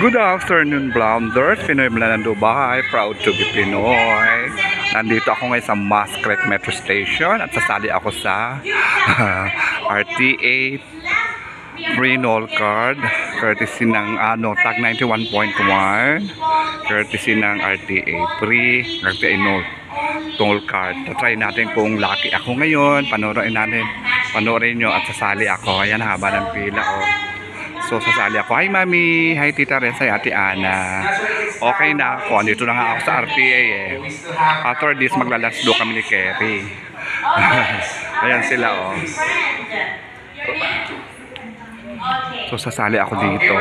Good afternoon, Blonders. Pinoy Mula ng Dubai. Proud to be Pinoy. Nandito ako ngayon sa Muscat Metro Station at sasali ako sa RTA Renewal Card courtesy ng TAG 91.1 courtesy ng RTA Free RTA Toll Card. Try natin kung lucky ako ngayon. Panoorin nyo at sasali ako. Ayan, haba ng pila So sasali ako. Hi Mami, hi Tita Reza, hi Ate Ana. Okay na ako. Andito na nga ako sa RTA After this maglalasdo kami ni Kerry. Ayan sila So sasali ako dito.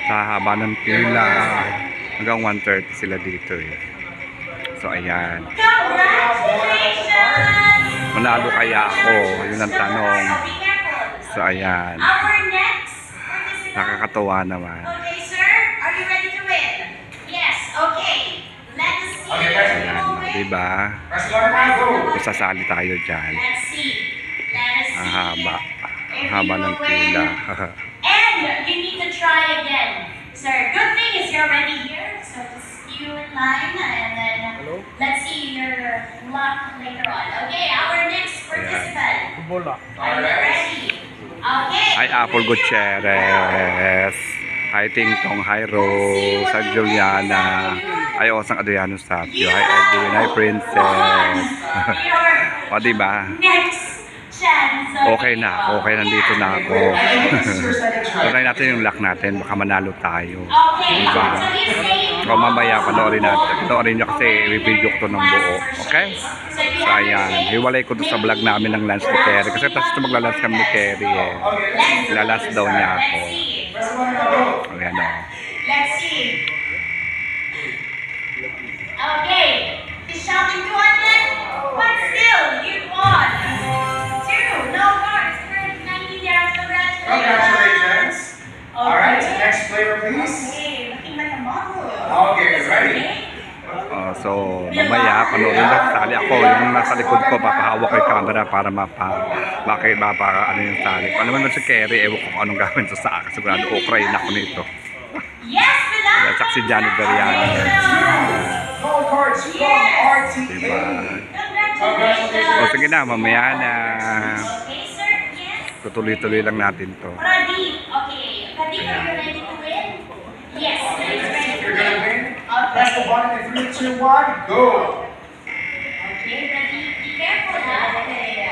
Sa haba ng pila. Hanggang 1:30 sila dito So ayan. Manalo kaya ako? Yun ang tanong. So ayan. Nakakatawa naman. Okay, sir. Are you ready to win? Yes. Okay. Let's see. Ayan, diba? So, sasali tayo dyan. Let's see. Ang haba. Ang haba ng pila. And you need to try again, sir. Good thing is you're already here. So just you in line and then let's see your luck later on. Okay, our next participant. Are you ready? Okay. Hi Apple Gutierrez. Hi Ting Tong. Hi Rose. Hi Juliana. Hi Osang Adriano Sapio. Hi Edwin. Hi Princess. O diba? Next chance. Okay na. Okay, nandito na ako. Try natin yung luck natin. Baka manalo tayo. Diba? O mamaya panoorin natin. Panoorin nyo kasi i-video ko to ng buo. Okay? So ayan. Hiwalay ko to sa vlog namin ng lunch ni Kerry. Kasi tapos ito maglalunch kami ni Kerry Lalunch daw niya ako. Ayan Let's see. Okay. He's shouting 200. But still, you won. 2. No cards. 90 yards. Congratulations. Alright, next player please. Okay, looking like a model. Okay, ready. So mamaya panoorin na sali ako. Yung nasa likod ko papahawak ko yung camera para mapa ano yung sali. Ano naman si Kerry, ewan ko kung anong gawin sa akin. Sigurado Ukraine ako nito. Yes, At si Johnny Gariano. Call cards from RTA. Diba? Congratulations. O sige na, mamaya na. Okay, sir. Yes. Tutuloy-tuloy lang natin to. Pradeep. Okay. Pradeep, are you ready to win? Yes. You're gonna win. Okay. Press the button in 3, 2, 1, go. Okay, Pradeep. Be careful, ha? Okay.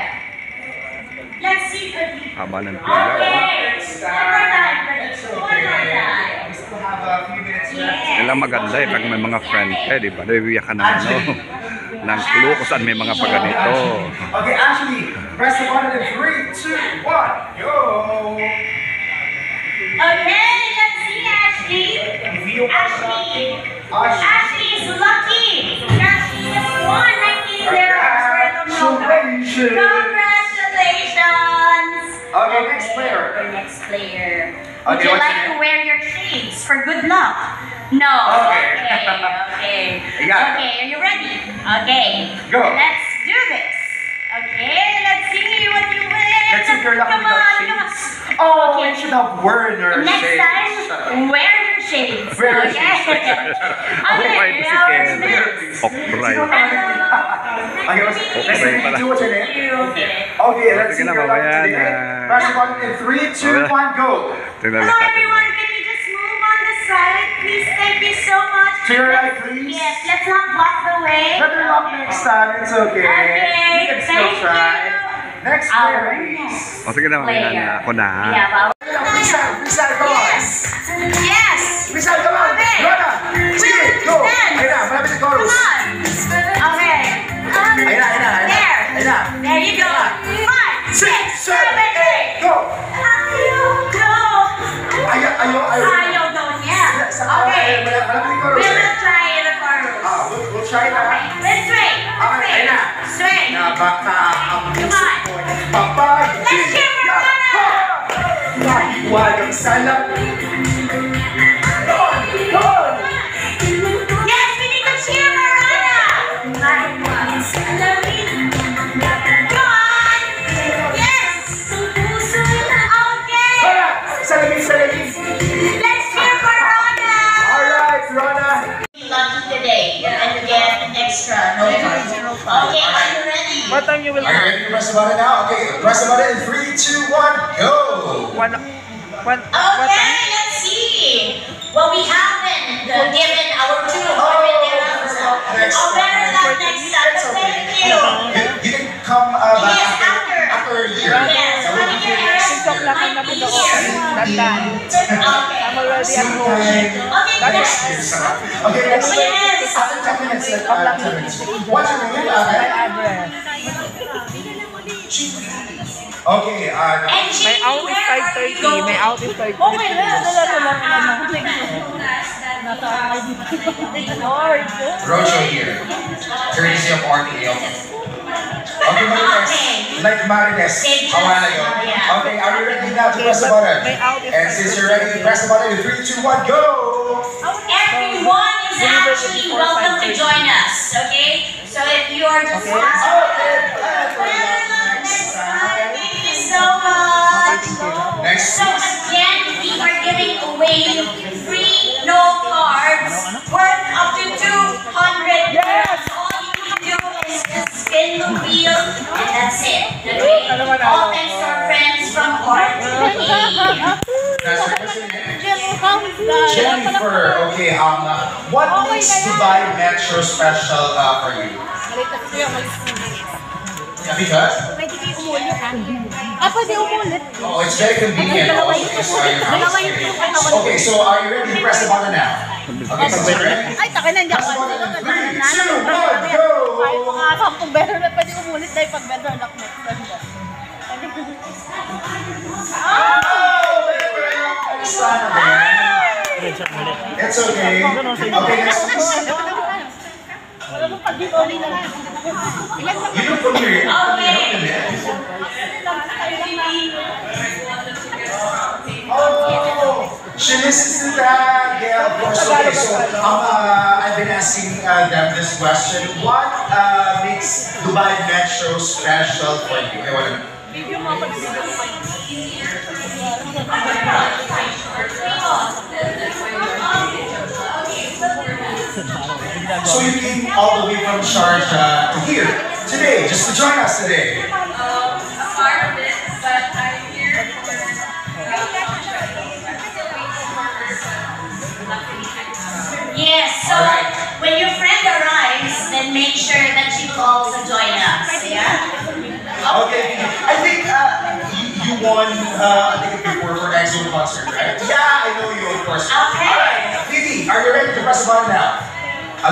Let's see, Pradeep. Haba ng pila. Okay. One more time, Pradeep. One more time. We still have a few minutes left. Kailang maganda pag may mga friend di ba? Nabibiyak ka ng ng clue kung saan may mga paganito. Okay, Ashley, press the button in 3, 2, 1, go. Okay, let's see, Ashley. Ashley is lucky. Ashley has won 19 dirhams worth of no-cards. Congratulations. Okay, next player. Okay, next player. Would Okay, you what's like your to name? wear your shades for good luck? No. Okay. Okay. You got it. Okay, are you ready? Okay. Go. Let's do this. Okay, let's see what you win. Let's see if you're lucky Come without on, shades. come on. Oh, Okay. you should have worn your Next shades. time, wear your shades. Wear your Okay. shades. Okay, Okay, si now Kerry. it's next. Okray. Okay, let's pala. do what's your name? Okay. Okay, let's Sige see na, your luck mamaya today. na. Press the button in 3, 2, 1, go. Tingnan Hello natin. everyone, can you just move on the side? Please, thank you so much. To your right, please. Yes, let's not block the way. Better luck next time, it's okay. Okay, You can still thank try. you. Next Our player, please. next O sige na, mamaya na. Ako na. We have our Rizal, come on. Yes. Yes. Rizal, come on. Okay. Go na. Sige, go. Stand. Ayun na, malapit sa chorus. Come on. Okay. Ayun na, ayun na, ayun na. There. Ayun na. There you go. 5, 6, 7, 8. Go. Ayaw go. Ayaw. Ayaw go niya. Okay. Malapit sa chorus. We'll try the chorus. We'll try na. Okay. Let's swing. Okay, ayun na. Swing. Na baka ang Come puso on. ko ay papag. Let's cheer for Rana. Mahiwagang salap. Come on, come on. Yes, we need to cheer for Rana. Come on. Yes. Okay. Salamin, salamin. Let's cheer for Okay, are you ready? What time you will Are you ready to press the button now? Okay, press the button in 3, 2, 1, go! what Okay, time? let's see. Well, we haven't given our 200 dirhams. Next. Better luck next time. Thank you. You can come back Yes, after a year. Yes, one year. 6 o'clock na po doon. That time. Okay. I'm already at home. Okay, next. Okay, next. Yes. After 10 minutes, like 10 minutes. What's your name, My Ahmed? address. Okay, And My out is 5:30. My out is 5:30. Okay, Roadshow here. Courtesy of RTA. Okay, Marines. Like Marines. How are you? Okay, are you ready now to press the button? And since you're ready, press the button in 3, 2, 1, go! everyone is actually welcome to join us, okay? So if you are just thank you so much. Next. So again, we are giving away free no cards worth up to 200. Yes! All you need to do is just spin the wheel and that's it. Okay? All thanks to our friends from RTA. That's right. What's your name? Jennifer. Okay, what makes Dubai Metro special for you? Yeah, because? Pwede umulit. Oh, it's very convenient also because your house is very- Okay, so are you ready to press the button now? Okay, so you're ready? Ay, taka nandiyan Press the ko. button in 3, 2, 1, go! Kahit mga 10 better na pwede umulit dahil pag better luck next time. It's okay. Okay, next please. Pag dito ulit na lang. You don't put your Oh, she listens to that. Yeah, of course. Okay, so I've been asking them this question. What makes Dubai Metro special for you? I want to. So you came all the way from Sharjah to here today, just to join us today. Part of it, but I'm here Yes, so when your friend arrives, then make sure that she will also join us, yeah? Okay, I think you won a ticket before for EXO concert, right? Yeah, I know you, of course. Okay. Alright, Didi, are you ready to press the button now?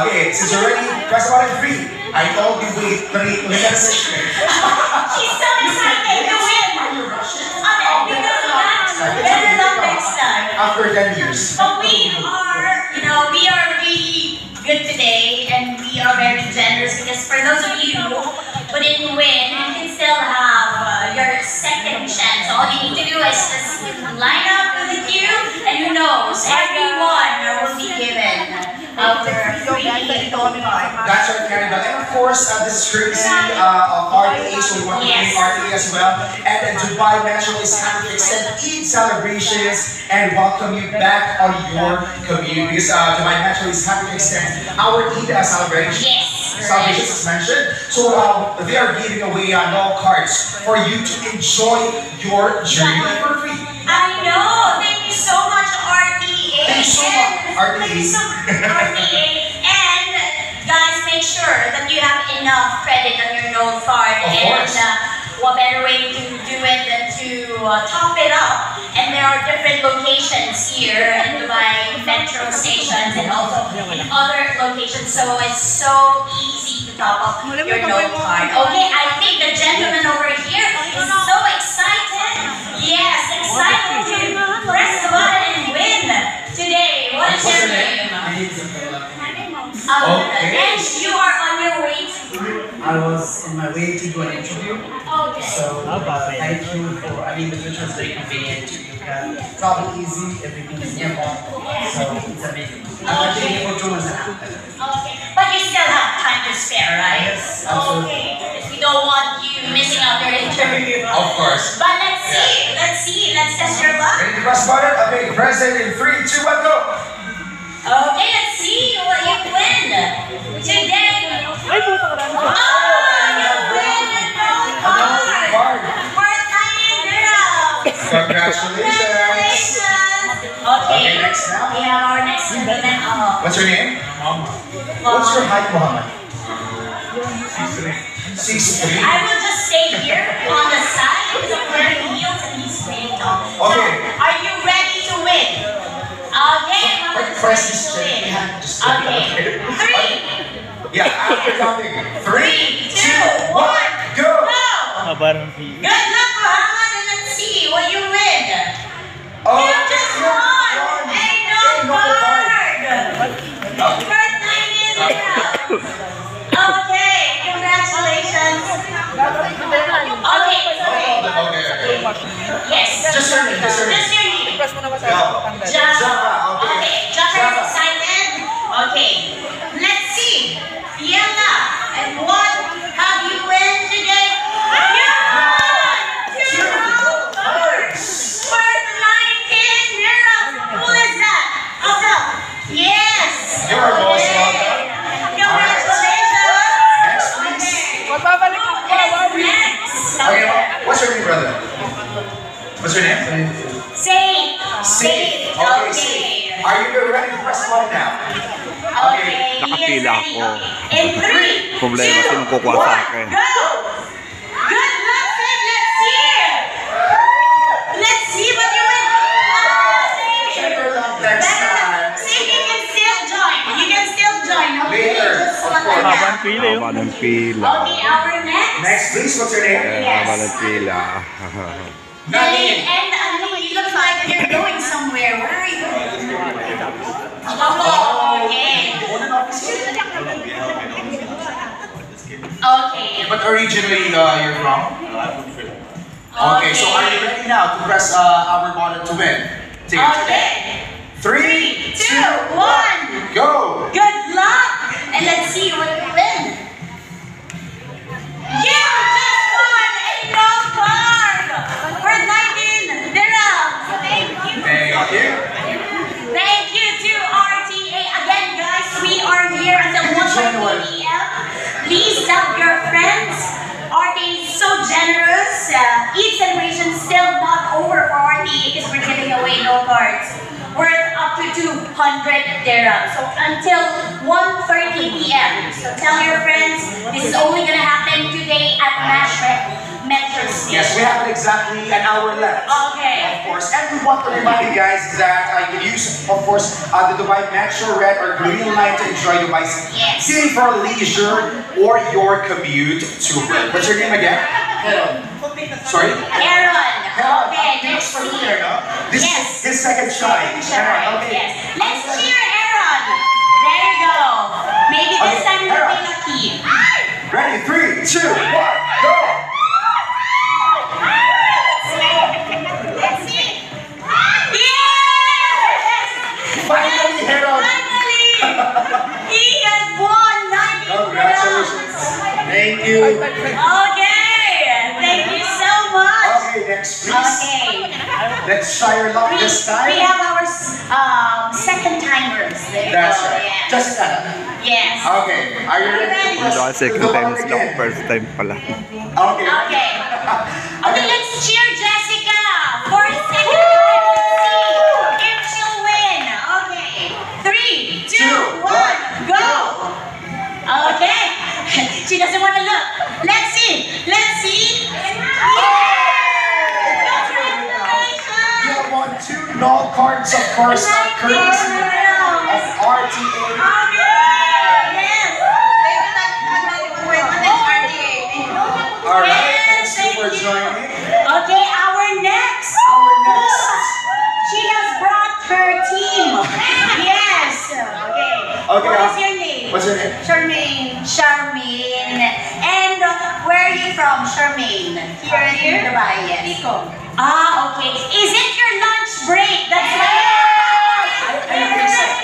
Okay, since you're ready, press the button 3. I told you wait 3 minutes. She's so excited to win! Because of that, better luck next time. After 10 years. But we are really good today, and we are very generous because for those of you who didn't win, you can still have your second chance. All you need to do is just line up with the queue, and who knows, everyone will be given our free gold card. That's right, Canada. And of course, this is courtesy of RTA, so we want to thank RTA as well. And Dubai Metro is happy to extend Eid celebrations and welcome you back on your community. Because Dubai Metro is happy to extend our Eid celebration. Celebrations as mentioned. So they are giving away no cards for you to enjoy your journey for free. I know. Thank you so much, RTA. Thank you so much, RTA. Thank you so much, RTA. And guys, make sure that you have enough credit on your note card. Of course. And what better way to do it than to top it up? And there are different locations here in Dubai Metro stations and also in other locations. So it's so easy to top up your note card. Okay, I think the gentleman over here is so excited. Yes, excited to press the button and win today. What is your name? And you are on your way to. I was on my way to do an interview, Okay. so thank you for, the which was very convenient. You can travel easy, everything is nearby, so it's amazing. I'm actually for 2 months and a half. Okay. But you still have time to spare, right? Yes, absolutely. Okay. Because we don't want you missing out your interview. Of course. But let's see. Let's test your luck. Ready to press the button? Okay, press it in 3, 2, 1, go! Okay, let's see what you win today. Ay, puto ka What's your name? What's your height, Muhammad? 6'3". I will just stay here on the side because I'm wearing heels and he's staying tall. Okay. So, are you ready to win? Okay, Mama, just Press ready this to check. win. Yeah, just Okay, 3, Yeah, after counting. 3, 2, 1, go! go! Good luck, Muhammad, and let's see what you win. Oh, You just won a no card! For 9 Okay, congratulations. Okay. Yes. Just your name, just your name. Just your name. Press mo naman sa tanggal. Java. Java, okay. Okay, Java is Java. excited. Okay, let's see. Fiona, and what have you win today? You won! Two cards worth 19 euros. Who is that? Abel. Yes. You're a boss, Okay. Congratulations. Next, please. Okay. Magbabalik ako pa, Who is Wawi. next? Okay, what's your name, brother? What's your name? Safe. Safe. Okay, Okay. Safe. Are you ready to press one now? Okay. Nakapila ako. In 3, Problema, sinong kukuha sa akin? Go! Good luck, Safe. Let's see. Let's see what you win. Better luck next time. Safe, you can still join. You can still join. Okay. Later, Just of one course. like Haba that. ng pila. Okay, our next. Next, please. What's your name? Haba ng pila. Nalin, and you look like you're going somewhere. Where are you going? Oh, okay. Okay. But originally, you're from? Okay, so are you ready now to press our button to win? Take it. Okay. 3, 2, 1. go! Good luck! And let's see what you win. You just won a no card for 19 dirhams. Thank you. Thank you. Thank you to RTA. Again, guys, we are here until 1:30 p.m. Please tell your friends. RTA is so generous. Eid celebration still not over for RTA because we're giving away no cards worth up to 200 dirhams. So until 1:30 p.m. So tell your friends this is only gonna happen today at Mashreq Metro Station. Yes, we have exactly an hour left. Okay. Of course, and we want to remind you guys that you can use, of course, the Dubai Metro Red or Green Line to enjoy Dubai Yes. City for leisure or your commute to work. What's your name again? Sorry? Aaron. Okay, Thanks let's for see. here, no? This Yes. his second try. Aaron, okay. Yes. Let's cheer Aaron. There you go. Maybe this Okay, time you'll be Aaron. lucky. Ready? 3, 2, 1, go! Let's see. Yes! Finally, Aaron. Finally! He has won 90 Congratulations. Thank you. Okay. Thank you so much. Okay, next, please. Okay. Let's try your luck this We time. have our second timers. There you That's go. right. Yes. Jessica. Yes. Okay, are you ready to press Dahil second the time button sila, again? first time pala. Okay. Okay. Okay, Okay. let's cheer Jessica for a second time. Let's see if she'll win. Okay. 3, 2, 1, go. Okay. She doesn't want to look. Let's see. Let's see. Congratulations. You have won 2 null cards, of course, courtesy of RTA. Yes. Alright, Yes, thanks for thank you. joining. Okay, our next. She has brought her team. Yes. Okay. Okay, What is your name? What's your name? Charmaine. Charmaine. And where are you from, Charmaine? Here in Dubai, yes. Pico. Ah, okay. Is it your lunch break? That's why.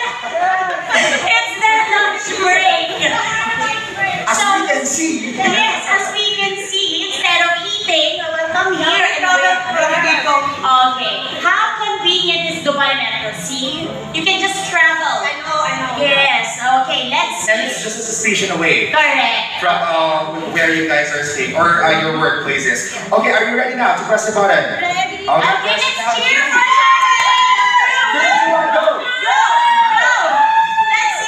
It's the lunch break. As we can see, Yes, as we can see, instead of eating, we'll come here and Okay. How convenient is Dubai Metro? See? You can just travel. I know. Yes, okay, let's and it's just a station away Correct. from where you guys are staying or your workplace is. Okay, are you ready now to press the button? Ready? Okay, Okay, press it let's now. cheer for 3, 2, 1, go! Go! Go! Let's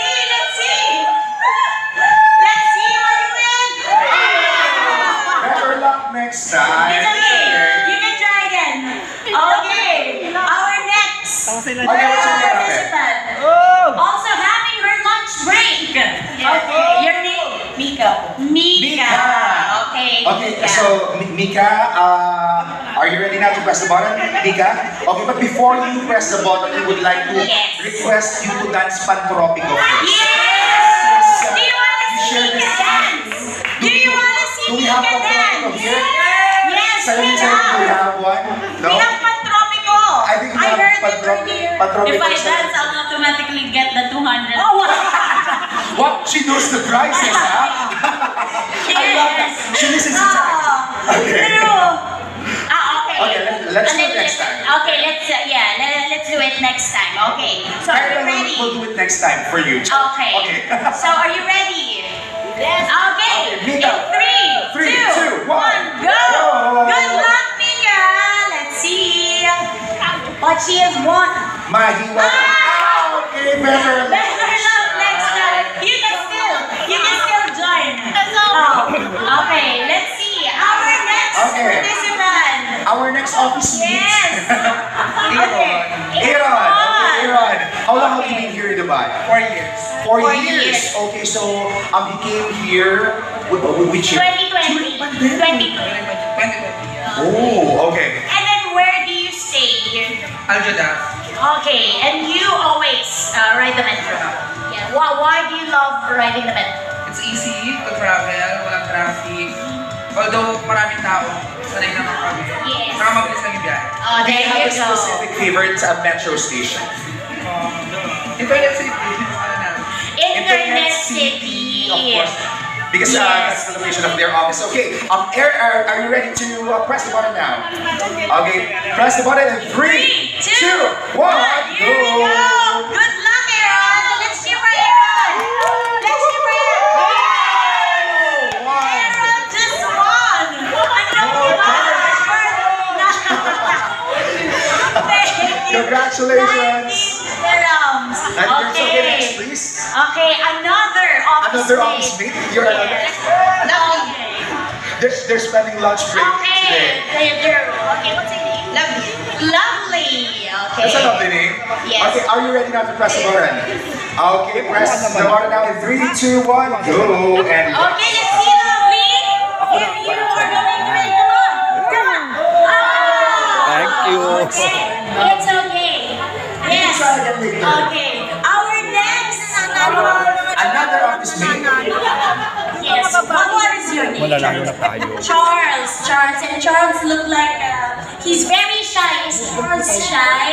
next time. It's okay. You can try again. Okay. Our next Okay, what's your name? participant. Also having her lunch break. Okay. Your name? Mika. Mika. Okay. Okay, Mika. so Mika, are you ready now to press the button, Mika? Okay, but before you press the button, we would like to Yes. request you to dance Pantropico first. Yes! Do you want to see share Mika this- dance? Do you want to see Do we Mika have Pantropico dance? here? Yes, Sayo we ni Sayo, do we have. have one? No? We have Pantropico. I think we have heard it Pantropico. earlier. Pantropico If I sa- dance, I'll automatically get the 200. Oh, wow. What? She knows the prizes, huh? I love that. She listens to time. Okay. Okay. Okay, let's do it next time. Okay, let's do it next time. Okay. So are you ready? We'll do it next time for you. Okay. Okay. So are you ready? Yes. Okay. Mika. In 3, 2, 1, go. Go. Good luck, Mika. Let's see what she has won. Mahiwa. Okay, better. Better luck next time. You can still join. Okay, let's see. Our next Okay. participant. Our next office meet. Yes. Okay. Aaron. Okay, Aaron. How long have you been here in Dubai? 4 years. 4 4 years. years. Okay, so he came here with which year? 2020. 2020. 2020. Oh, okay. And then where do you stay? Al-Jadaf. Okay, and you always ride the metro. Yeah. Why do you love riding the metro? It's easy to travel, walang traffic. Although maraming tao, sanay naman kami. Yes. Saka mabilis lang yung biyahe. Oh, Do there you have you a go. specific favorite metro station? Internet City, ano na. Internet City. Of course. Because Yes. that's the location of their office. Okay, are you ready to press the button now? Okay, press the button in 3, 2, 1, Here we go. Good luck, Aaron. Let's cheer for Aaron. Let's cheer for Aaron. Aaron just won. Congratulations. Okay, next, Okay. please. Okay, another Another office mate. You're another. Okay. They're spending lunch break today. Okay, what's your name? Lovely. Lovely. Okay. That's a lovely name. Yes. Okay, are you ready now to press the button? Okay, press the button now in 3, 2, 1, go. And Okay, let's see, Lovely. If you are going to make come on. Come on. Thank you. Okay. It's okay. Yes. try again later. Okay. Our next Another office mate. Yes. What is your name? Wala lang na tayo. Charles. And Charles look like he's very shy. Is Charles shy?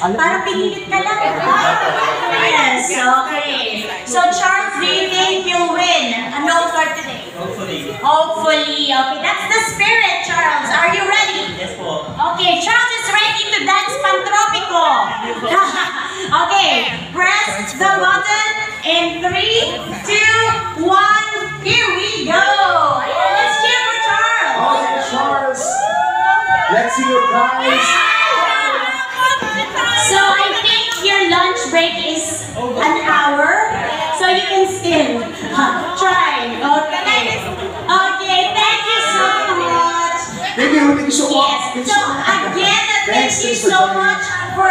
Parang pinilit ka lang. Yes. Okay. So Charles, do you think you'll win a no card today? Hopefully. Okay. That's the spirit, Charles. Are you ready? Yes po. Okay. Charles is ready to dance Pantropico. Okay. Press the button in 3, 2, 1. Here we go. Let's cheer for Charles. Okay, Charles. Let's see your prize. So I think your lunch break is an hour, so you can still try. Okay. Okay. Thank you so much. Thank you so much. Yes. So again, thank you so much for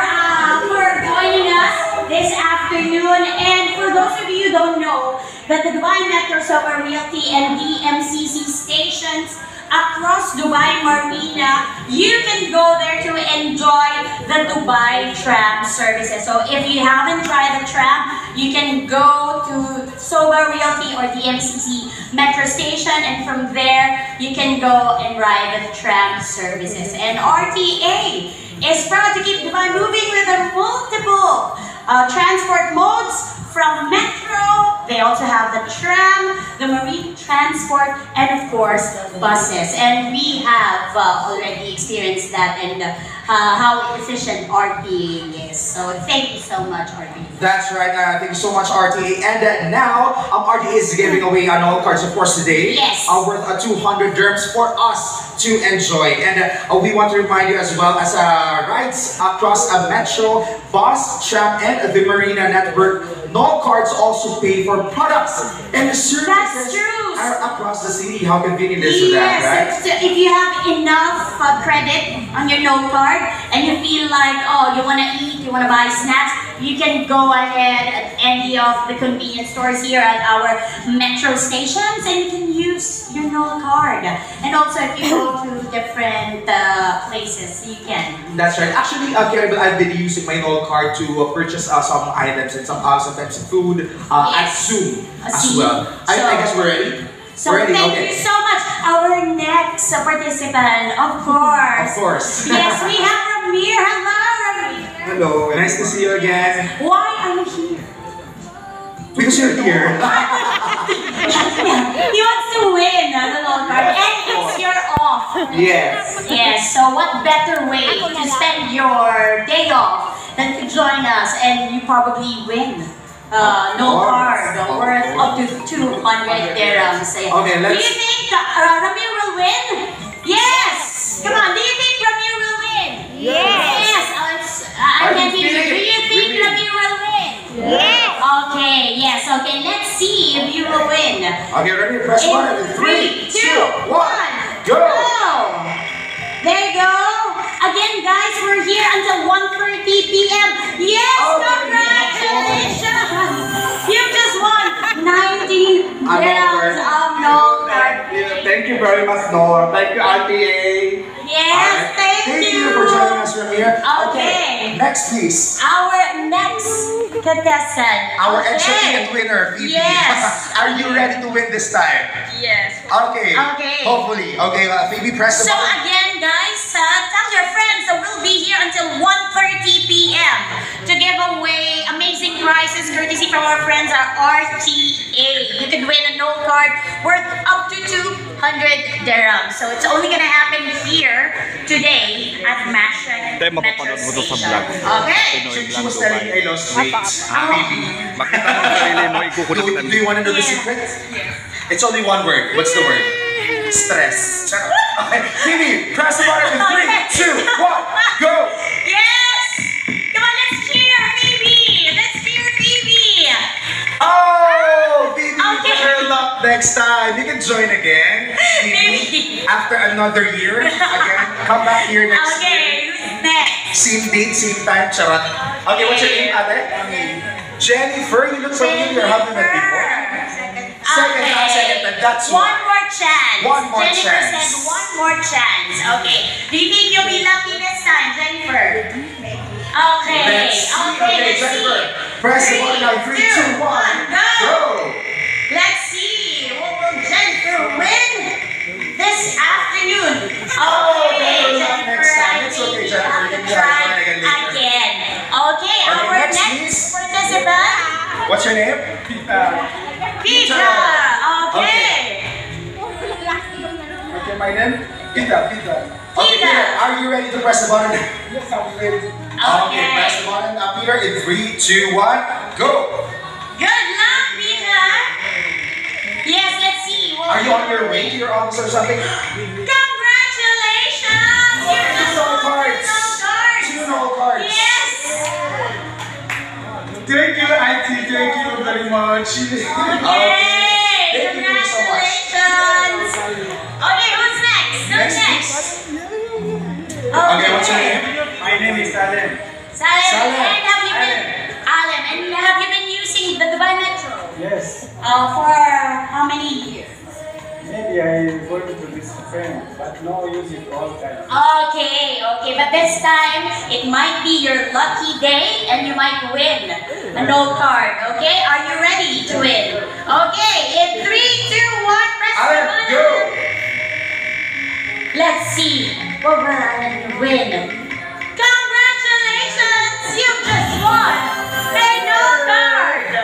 joining us this afternoon. And for those of you who don't know, that the Dubai Metro Sober Realty and DMCC stations across Dubai Marina, you can go there to enjoy the Dubai tram services. So if you haven't tried the tram, you can go to Sober Realty or DMCC Metro Station, and from there you can go and ride the tram services. And RTA is proud to keep Dubai moving with their multiple transport modes. From Metro, they also have the tram, the marine transport, and of course, buses. And we have already experienced that and how efficient RTA is. So thank you so much, RTA. That's right. Thank you so much, RTA. And now, RTA is giving away all cards, of course, today. Yes. Worth 200 dirhams for us to enjoy. And we want to remind you as well as rides across a metro, bus, tram, and the Marina Network no cards also pay for products and the services true. are across the city. How convenient is that, right? Yes, so if you have enough credit on your no card and you feel like, oh, you want to eat, you want to buy snacks, you can go ahead at any of the convenience stores here at our metro stations and you can use your no card. And also if you go to different places, you can. That's right. Actually, Caribel, I've been using my Noel card to purchase some items and some types of food at Yes. Zoom as See? well. I guess we're ready. So We're ready. thank Okay. you so much. Our next participant, of course. Of course. Yes, we have Ramir. Hello, Ramir. Hello. Nice to see you again. Why are you here? Because you're here. He wants to win the loan card and it's your off. Yes. Yes, so what better way to spend your day off than to join us and you probably win no card worth up to 200 dirhams. Okay, Do let's- you think Ramir will win? Yes! Come on, do you think Ramir will win? Yes! I can't hear you. Do you think Ramir will win? Yes. Okay, yes, okay, let's see if you will win. Okay, ready? Press button. In 3, 2, 1, go! go! There you go. Again, guys, we're here until 1:30 p.m. Yes, congratulations! You just won 19 dirhams of no card. Thank you very much, Noah. Thank you, RTA. Yes, thank you. for joining us, Ramir. Okay. Next, please. Our next contestant. Our Okay. extra ticket winner, Phoebe. Yes. Are you ready to win this time? Yes. Okay. Okay. Hopefully. Okay, Phoebe, press the So button. again, guys, tell your friends that we'll be here until 1:30 p.m. to give away amazing prizes courtesy from our friends at RTA. You can win a no card worth up to 200 dirhams. So it's only gonna happen here today at Mashak Tayo Metro mapapanood mo to sa Station. vlog. Okay. She was telling me I lost weight. Phoebe. Makita mo sa sarili mo, ikukulitan Do you want to know the Yeah. secret? It's only one word. What's the word? Stress. Charot. Okay. Phoebe, press the button in 3, 2, 1, go! Yes! Come on, let's cheer, Phoebe! Let's cheer, Phoebe! Oh, Phoebe, Okay. better luck next time. You can join again. Phoebe, Maybe. after another year, again, come back here next year. Okay, who's next? Same date, same time, charot. Okay, what's your name, ate? Jennifer, you look familiar. Have you met before? Second time, that's One more chance. One more Jennifer chance. said one more chance. Okay. Do you think you'll be lucky this time, Jennifer? Okay. Let's see. Okay, let's Jennifer, see. press the button now. 3, 2, 1, go! Let's see. What will Jennifer win this afternoon? Okay, better luck Jennifer. next time. I It's think okay, you Jennifer. have You to can try try again later. again. Okay, our next, next please. participant. What's your name? Peter. Okay. Okay, my name? Peter. Okay, Peter, are you ready to press the button? Yes, I'm ready. Okay, press the button. Peter, in 3, 2, 1, go! Good luck, Peter. Yes, let's see. What Are you on your way to your office or something? Congratulations! You just Two won cards. no cards. 2 Noel cards. Yes. Thank you, Auntie. Thank you very much. Okay. Thank you so much. Congratulations. Okay, who's next? Who's next? Okay, what's your name? My name is Allen. Salem. Salem. And have you been Alem? And have you been using the Dubai Metro? Yes. For how many years? Maybe I work with this friend, but no use it all time. Okay, but this time it might be your lucky day and you might win a no card. Okay, are you ready to win? Okay, in 3, 2, 1, press the Allen, button. go! Let's see what will Allen win. Congratulations, you just won a no card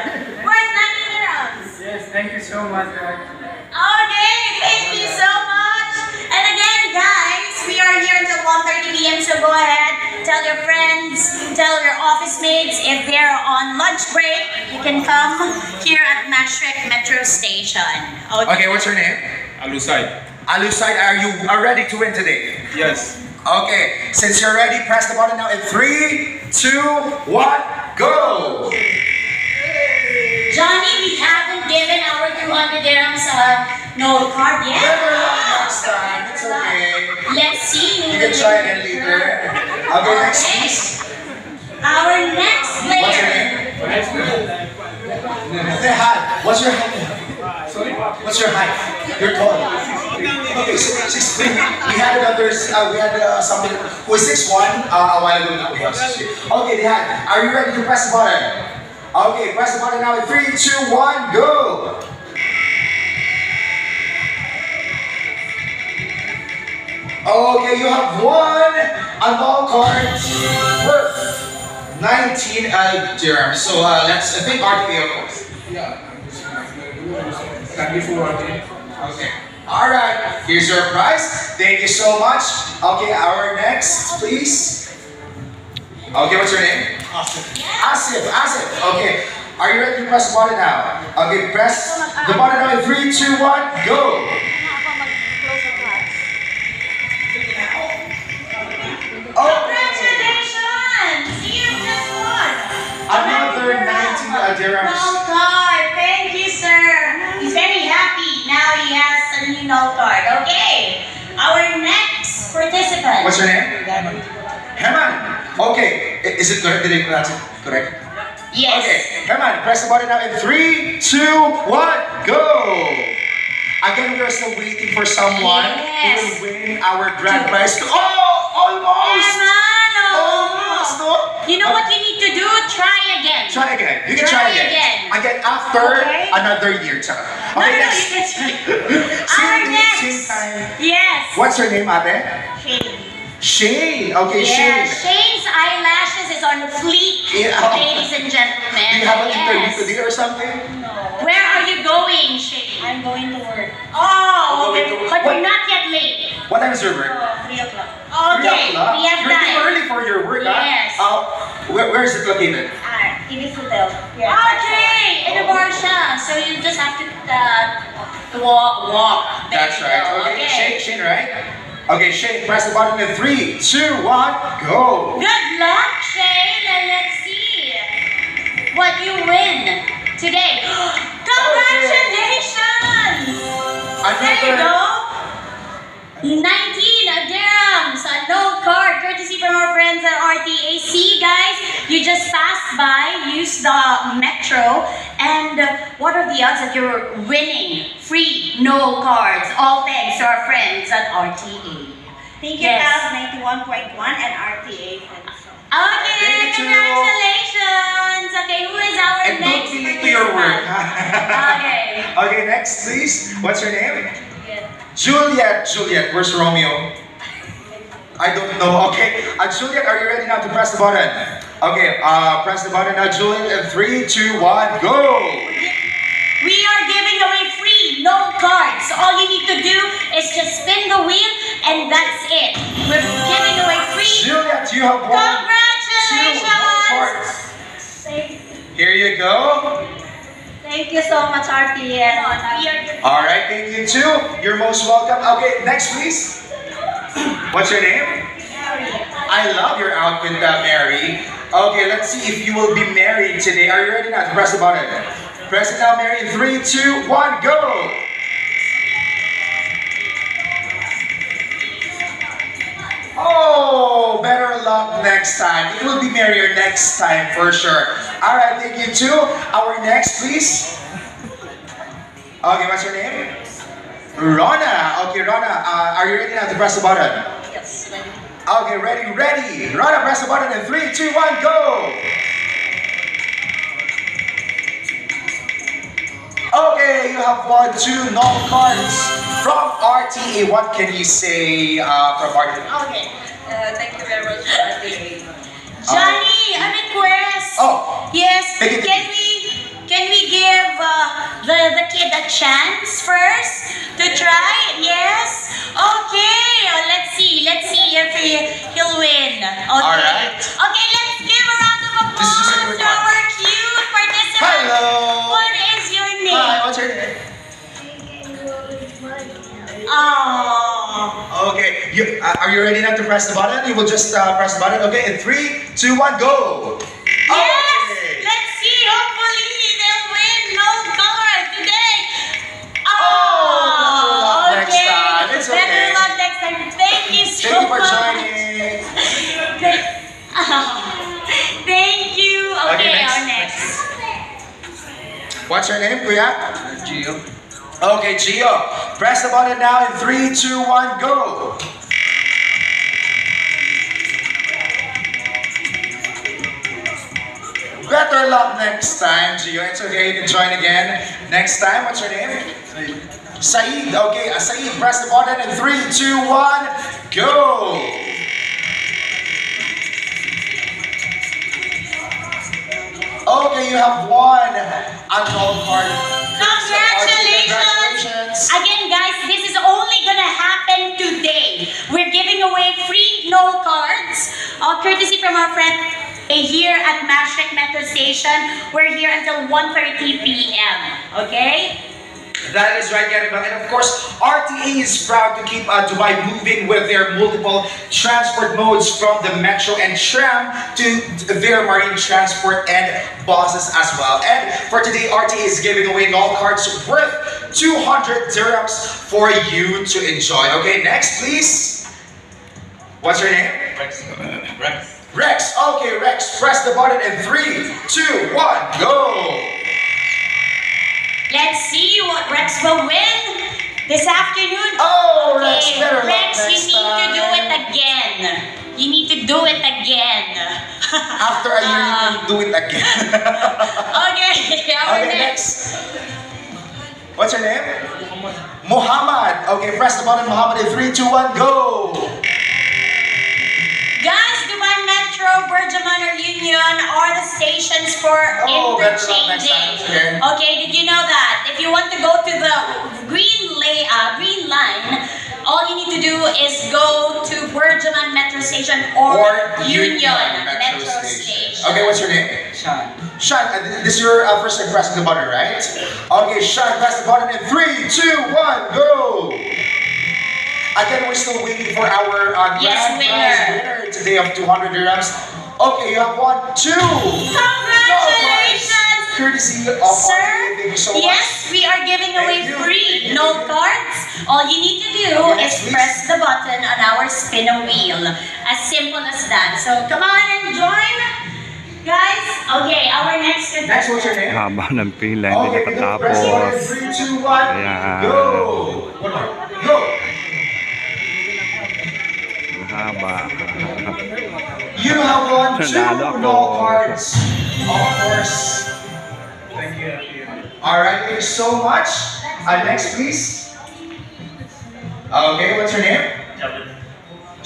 worth 90 dirhams. Yes, thank you so much. Okay, thank you so much. And again, guys, we are here until 1:30 p.m. So go ahead, tell your friends, tell your office mates if they're on lunch break. You can come here at Mashak Metro Station. Okay, what's your name? Alusai. Aluside, are you ready to win today? Yes. Okay, since you're ready, press the button now in 3, 2, 1, go! Johnny, we haven't given our 200 dirhams note card yet. Better luck next time. It's okay. Let's see. You can try again later. Okay, next please. Our next What's your player. name? Say hi. What's your height? Sorry? What's your height? You're tall. Okay, 6'3". We had another, we had something who is 6'1" a while ago. Now we have 6'3". Okay, Dehan, are you ready to press the button? Okay, press the button now in 3, 2, 1, go! Okay, you have won a ball card worth 19 dirhams. So let's thank RTA, of course. Thank you for watching. Okay. All right. Here's your prize. Thank you so much. Okay, our next, please. Okay, what's your name? Asif. Asif. Okay. Are you ready to press the button now? Okay, press the button now in 3, 2, 1, go. Congratulations! You just won! Another 19 dirhams. Note card. Thank you, sir. He's very happy. Now he has a new note card. Okay. Our next participant. What's your name? Herman. Okay. Is it correct? Did I pronounce it correct? Yes. Okay. Herman, press the button now in 3, 2, 1, go. Again, we are still waiting for someone Yes. who will win our grand prize. Oh, almost. Almost, no? You know what you need to do? Try again. Try again. You can Try try again. again. Again after Okay. another year. Tsaka. No, Okay, no, next. you can try. Same Our date, next. same time. Yes. What's your name, ate? Shane. Shane. Okay, Yeah, Shane. Shane's eyelashes is on fleek, Yeah. ladies and gentlemen. Do you have an interview Yes. today or something? Where are you going, Shane? I'm going to work. Oh, okay. going to- But What? we're not yet late. What time is your work? 3 o'clock. 3 Okay, o'clock? we have You're too time. early for your work, Yes. huh? Where is it located? Ibis Hotel. Okay, in a bar siya. So you just have to walk. There That's you right. go. Okay, Shane, right? Okay, Shane, press the button in 3, 2, 1, go. Good luck, Shane, and let's see what you win today. Congratulations! There you go. 19 dirhams, a note card, courtesy from our friends at RTAC. Guys, you just passed by, used the metro, and what are the odds that you're winning free note cards? All thanks to our friends at RTA. Thank you, Yes. Tab 91.1 and RTA. Okay, Thank you. congratulations! Okay, who is our And don't next be late to your work. participant? Okay. Okay, next, please. What's your name? Juliet. Juliet, where's Romeo? I don't know. Okay, Juliet, are you ready now to press the button? Okay, press the button now, Juliet. In 3, 2, 1, go. We are giving away free note cards. All you need to do is just spin the wheel, and that's it. We're giving away free. Juliet, you have won 2 note Congratulations! cards. Here you go. Thank you so much, RTA. We are giving All right, thank you too. You're most welcome. Okay, next please. What's your name? I love your outfit, Mary. Okay, let's see if you will be married today. Are you ready now to press the button? Press it now, Mary. In 3, 2, 1, go. Oh, better luck next time. It will be merrier next time for sure. All right, thank you too. Our next, please. Okay, what's your name? Rona. Okay, Rona, are you ready now to press the button? Yes, ready. Okay, ready. Rona, press the button in 3, 2, 1, go. Okay, you have won 2 novel cards from RTA. What can you say from RTA? Okay. Thank you very much, RTA. Johnny, a request. Oh, Yes, Take it. can we give the kid a chance first to try? Yes. Okay. Let's see if he'll win. Okay. All right. Okay, let's give a round of This is just a applause quick to one. our cute participant. hello. What is your name? Hi, what's your name? Oh. Okay, are you ready now to press the button? You will just press the button. Okay, in 3, 2, 1, go. Yes. Okay. Let's see. Hopefully they'll win. What's your name, Kuya? Gio. Okay, Gio. Press the button now in 3, 2, 1, go! Better luck next time, Gio. It's okay, you can join again. Next time, what's your name? Saeed. Okay, Saeed, press the button in 3, 2, 1, go! Okay, you have won untold card. Congratulations! Again, guys, this is only gonna happen today. We're giving away free Knoll cards, courtesy from our friend here at Maastricht Metro Station. We're here until 1:30 p.m. Okay? That is right, Gary. And of course, RTA is proud to keep Dubai moving with their multiple transport modes from the metro and tram to their marine transport and buses as well. And for today, RTA is giving away Knoll cards worth 200 dirhams for you to enjoy. Okay, next, please. What's your name? Rex. Rex. Okay, Rex. Press the button in 3, 2, 1, go. Let's see what Rex will win this afternoon. Oh, Rex, better luck Rex, you next need to do time. it again. You need to do it again. After a year, you can do it again. Okay, our Okay, next. next. What's your name? Muhammad. Okay, press the button, Muhammad, in 3, 2, 1, go. Guys, Dubai Metro, Burjaman or Union are the stations for Oh, better luck next interchanging. time, okay? Okay, did you know that? If you want to go to the green line, all you need to do is go to Burjaman Metro Station or Union Metro Station. Okay, what's your name? Sean. Sean, this is your first time pressing the button, right? Okay, Sean, press the button in 3, 2, 1, go! Again, we're still waiting for our grand prize winner today of 200 dirhams. Okay, you have won 2! Congratulations! Courtesy of Sir, RTA. Thank you so much. yes, we are giving away Thank you. free Knoll cards. All you need to do Yes, is please. press the button on our spin a wheel. As simple as that. So come on and join. Guys, okay, our next Next, what's your name? Haba ng pila, hindi Okay, go. Press the button in nakatapos. 3, 2, 1, Ayan. go! One more. Go! Haba. You have won 2 Nanalo ako. Knoll cards. Of course. Thank you. Alright, thank you so much. Next, please. Okay, what's your name?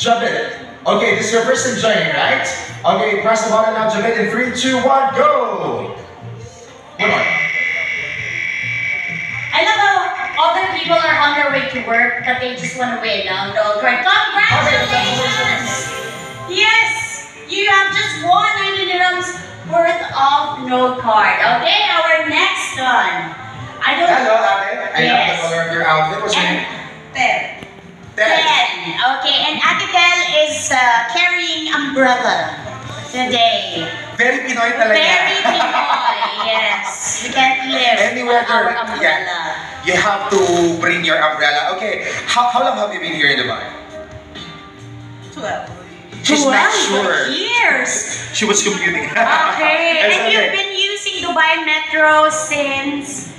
Jabit. Okay, this is your first time joining, right? Okay, press the button now, Jabit, in 3, 2, 1, go! One more. I love how other people are on their way to work, but they just want to win. Knoll card. Congratulations! Yes, you have just won 90 dirhams worth of Knoll card. Okay, our next one. I don't Hello, Ate. I love the Yes. color of your outfit. What's your name? Ted. Ted. Okay, and Atitel is carrying umbrella today. Very Pinoy talaga. Very Pinoy, yes. We can't live Anywhere without our there, umbrella. You have to bring your umbrella. Okay, how long have you been here in Dubai? 12. She's not sure. Years. She was computing. Okay, It's and you've okay. been using Dubai Metro since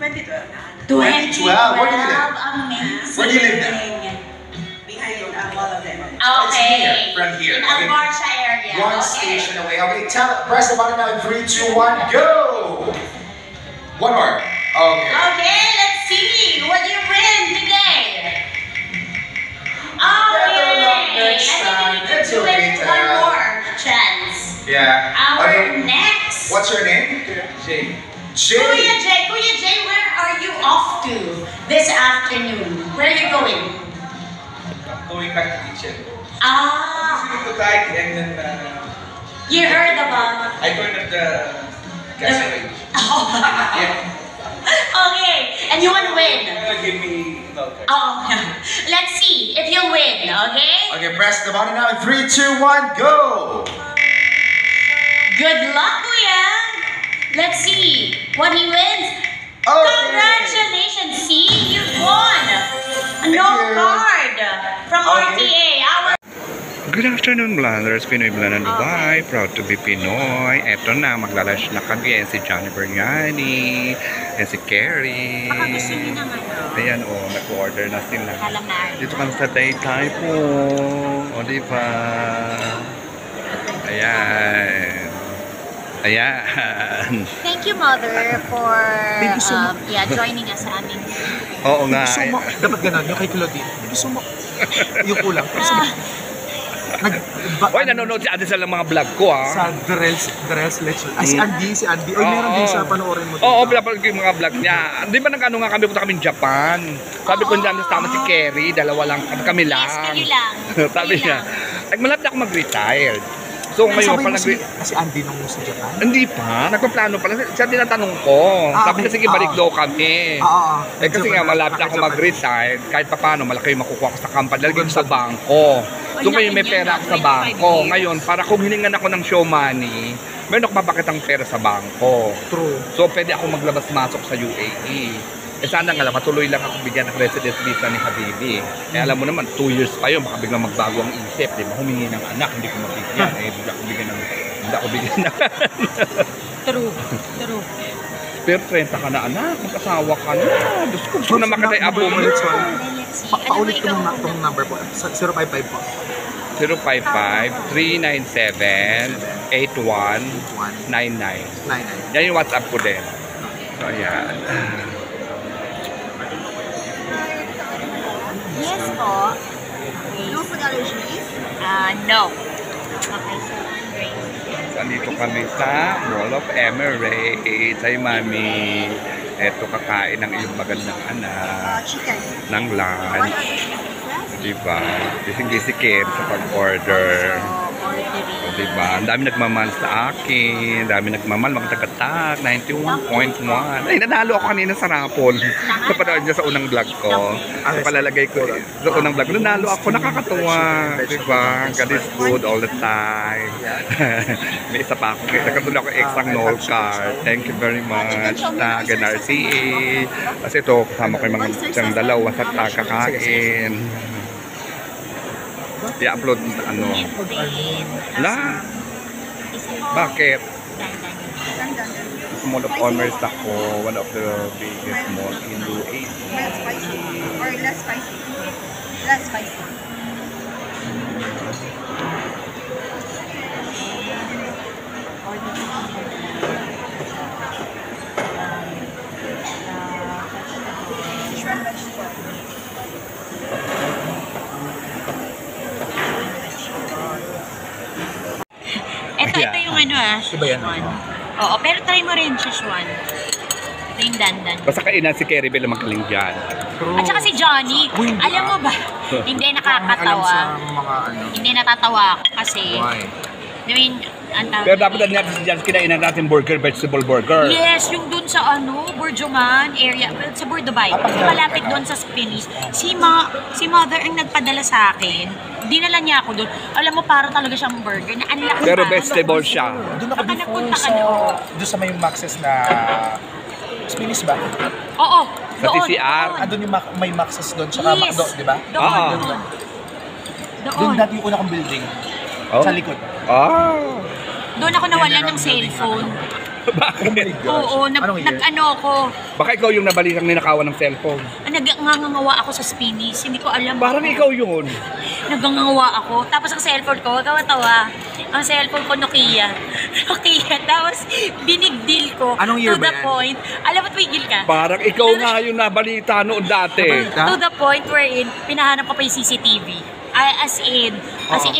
2012. 2012. Where do you live? Amazing. Where do you live now? Behind all of them. It's Okay. here, from here. In Okay. Al Barsha area. One Okay. station away. Okay, press the button now in 3, 2, 1, go! One more. Okay. Okay, let's see what you win today. Better luck Okay, next I time. think we It's need to do okay, it one Tara. more chance. Yeah. Our Okay. next. What's your name? Jay. Kuya Jay, where are you off to this afternoon? Where are you going? Going back to kitchen. Ah, Dito tayo and then you heard about. I joined at the gas range. Yeah. Okay, and you want to win. Give me milk. Oh, let's see if you win, okay? Okay, press the button now in 3, 2, 1, go! Good luck, Kuya. Let's see what he wins. Okay. Congratulations, see, you won a Knoll you. card from Okay. RTA. Our Good afternoon, Blanders. Pinoy Bland ng Dubai. Proud to be Pinoy. Eto na, maglalunch na kami. Ayan si Johnny Berniani. Ayan si Carrie. Baka gusto niyo ng ano? Ayan, nag-order na sila. Calamari. Dito kami sa Taytay po. O, diba? Ayan. Ayan. Thank you, Mother, for joining us sa aming... Oo nga. Gusto mo, dapat ganun, yung kay Claudine. Gusto mo, yung kulang. Gusto mo, Hoy, nanonood si Andy sa mga vlog ko, ha? sa Darel's Lecture. Si Andy. Oy, meron din siya, panoorin mo. Oo, pinapanood ko yung mga vlog niya. Di ba nag-ano nga kami, punta kami Japan. Sabi ko dyan, tama si Kerry, dalawa lang, kami lang. Yes, kayo lang. Sabi niya, malapit ako mag-retire. So ngayon pa si Andy nung sa Japan? Hindi pa, nagpaplano pa lang. Siya tinatanong ko. Sabi niya, sige, balik daw kami. Kasi nga, malapit ako mag-retire. Kahit pa paano, malaki yung makukuha ko sa company. Lalagay ko sa bangko. So ngayon may pera ako sa bangko. Ngayon, para kung hiningan ako ng show money, meron ako mapakitang pera sa bangko. True. So pwede ako maglabas-masok sa UAE. Sana nga lang, matuloy lang ako bigyan ng residence visa ni Habibi. Alam mo naman, 2 years pa yun, baka biglang magbago ang isip. Di ba? Humingi ng anak, hindi ko mabigyan. Bigla ako bigyan ng True. Pero 30 ka na anak, mag-asawa ka na. Diyos ko, gusto na makatay abo mo. Paulit ko itong number po. 055 po. 055-397-8199. Yan yung WhatsApp ko din. So, ayan. Yes po. No food allergies? No. Okay, so great. So, andito kami sa Mall of Emirates. Ay, Mami. Eto, kakain ng iyong magandang anak. Chicken. Ng One lunch. order chicken. Diba? Gising-gisi Kim sa pag-order. Diba? Ang dami nagmamahal sa akin. Ang dami nagmamahal. Mga taga-tag. 91.1. Ay, nanalo ako kanina sa raffle. Napanood niya sa unang vlog ko. Palalagay ko sa unang vlog. Nanalo ako. Nakakatuwa. Diba? God is good all the time. May isa pa ako. Nagkatuloy ako extra Noel card. Thank you very much. Tag and RCA. Kasi ito, kasama ko yung mga siyang dalawa sa tag kakain. I-upload sa ano. La? Bakit? Mall of Commerce ako. One of the biggest mall in UAE. Mild spicy. Or less spicy. Less spicy. Shrimp vegetable. Ito yung ano Szechuan. Oo, pero try mo rin Szechuan. Ito yung dandan. Basta kainan si Kerry Bell magaling dyan. At saka si Johnny, alam mo ba, hindi nakakatawa. Hindi natatawa ako kasi, I mean, Pero dapat natin dyan kinainan natin burger, vegetable burger. yes, yung dun sa Burjuman area, sa Dubai, malapit dun sa Spanish. Si Mother ang nagpadala sa akin. Dinala niya ako dun. Alam mo, para talaga siyang burger na unlock. Pero vegetable siya. Doon ako before sa... Doon sa may Maxes na... Spanish ba? Oo. Sa TCR. Doon yung may Maxes doon, tsaka Yes. McDo, di ba? Doon. Doon dati yung una kong building. Sa likod. Doon ako nawala ng cellphone. Bakit? Oo, Anong year? nag-ano ako. Baka ikaw yung nabalitang ninakawan ng cellphone. Nagangangawa ako sa Spanish. Hindi ko alam. Parang ikaw yun. Nagangangawa ako. Tapos ang cellphone ko, tawa-tawa. Ang cellphone ko, Nokia. Tapos binigdil ko. Anong year to ba the yan? point. Alam mo, tumigil ka. Parang ikaw nga yung nabalita noon dati. To the point wherein, pinahanap ko pa yung CCTV. As in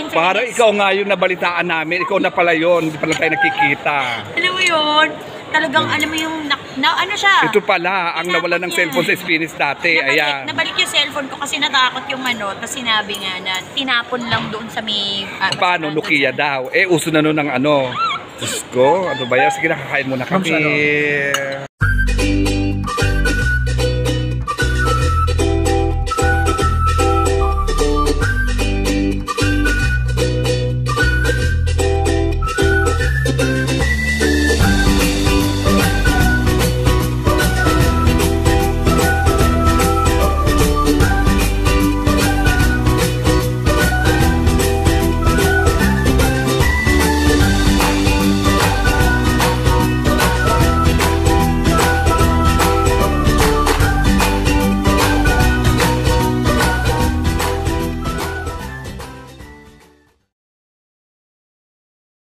Parang ikaw nga yung nabalitaan namin. Ikaw na pala yun. Hindi pala tayo nakikita. Alam mo yun? Talagang alam mo yung, ano siya? Ito pala, ang nawala ng cellphone sa Spanish dati. Ayan. Nabalik yung cellphone ko kasi natakot yung tapos sinabi nga na tinapon lang doon sa may... Paano? Nokia daw. Uso na nun ng ano. Diyos ko, ano ba yan? Sige, nakakain muna kami.